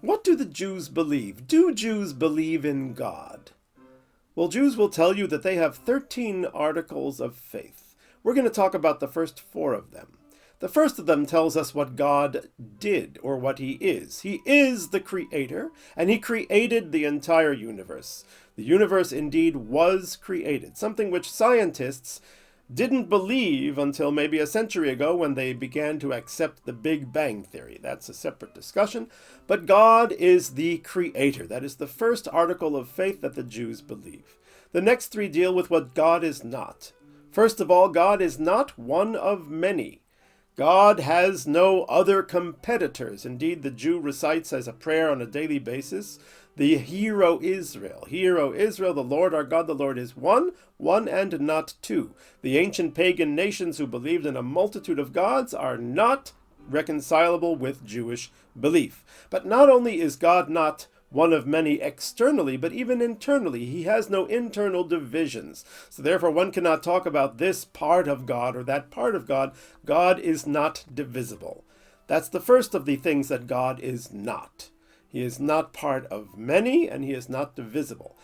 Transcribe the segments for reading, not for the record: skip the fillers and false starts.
What do the Jews believe? Do Jews believe in God? Well, Jews will tell you that they have 13 articles of faith. We're going to talk about the first 4 of them. The first of them tells us what God did, or what he is. He is the creator, and he created the entire universe. The universe indeed was created, something which scientists didn't believe until maybe a century ago when they began to accept the Big Bang Theory. That's a separate discussion. But God is the creator. That is the first article of faith that the Jews believe. The next 3 deal with what God is not. First of all, God is not one of many. God has no other competitors. Indeed, the Jew recites as a prayer on a daily basis, the Hear, O Israel. Hear, O Israel, the Lord our God, the Lord is one and not two. The ancient pagan nations who believed in a multitude of gods are not reconcilable with Jewish belief. But not only is God not one of many externally, but even internally. He has no internal divisions. So therefore one cannot talk about this part of God or that part of God. God is not divisible. That's the first of the things that God is not. He is not part of many, and he is not divisible.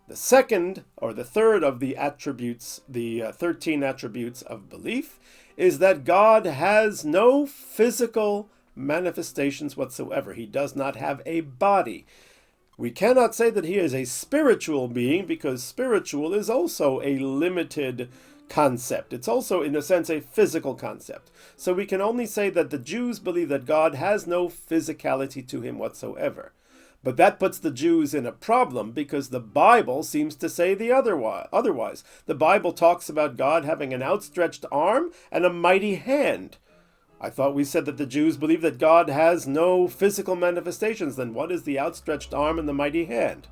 The second, or the third of the attributes, the 13 attributes of belief, is that God has no physical manifestations whatsoever. He does not have a body. We cannot say that he is a spiritual being, because spiritual is also a limited concept. It's also, in a sense, a physical concept. So we can only say that the Jews believe that God has no physicality to him whatsoever. But that puts the Jews in a problem, because the Bible seems to say the otherwise. The Bible talks about God having an outstretched arm and a mighty hand. I thought we said that the Jews believe that God has no physical manifestations. Then what is the outstretched arm and the mighty hand?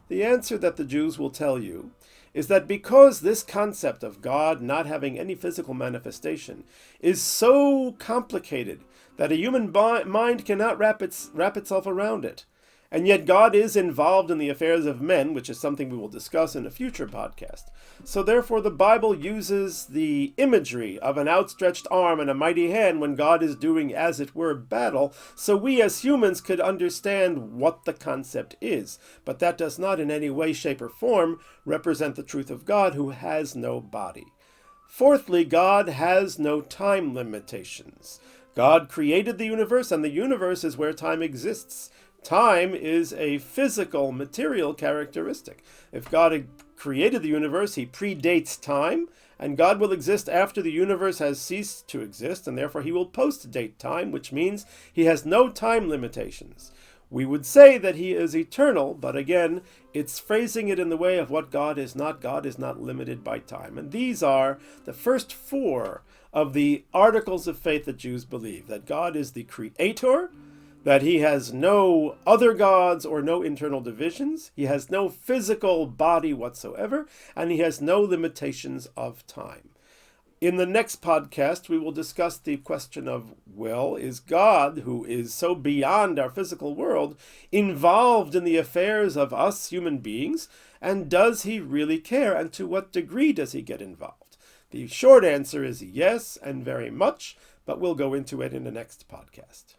The answer that the Jews will tell you is that because this concept of God not having any physical manifestation is so complicated that a human mind cannot wrap itself around it. And yet God is involved in the affairs of men, which is something we will discuss in a future podcast. So therefore the Bible uses the imagery of an outstretched arm and a mighty hand when God is doing, as it were, battle, so we as humans could understand what the concept is. But that does not in any way, shape, or form represent the truth of God, who has no body. Fourthly, God has no time limitations. God created the universe, and the universe is where time exists. Time is a physical, material characteristic. If God had created the universe, he predates time, and God will exist after the universe has ceased to exist, and therefore he will post-date time, which means he has no time limitations. We would say that he is eternal, but again, it's phrasing it in the way of what God is not. God is not limited by time. And these are the first 4 of the articles of faith that Jews believe, that God is the creator, that he has no other gods or no internal divisions, he has no physical body whatsoever, and he has no limitations of time. In the next podcast, we will discuss the question of, well, is God, who is so beyond our physical world, involved in the affairs of us human beings, and does he really care, and to what degree does he get involved? The short answer is yes, and very much, but we'll go into it in the next podcast.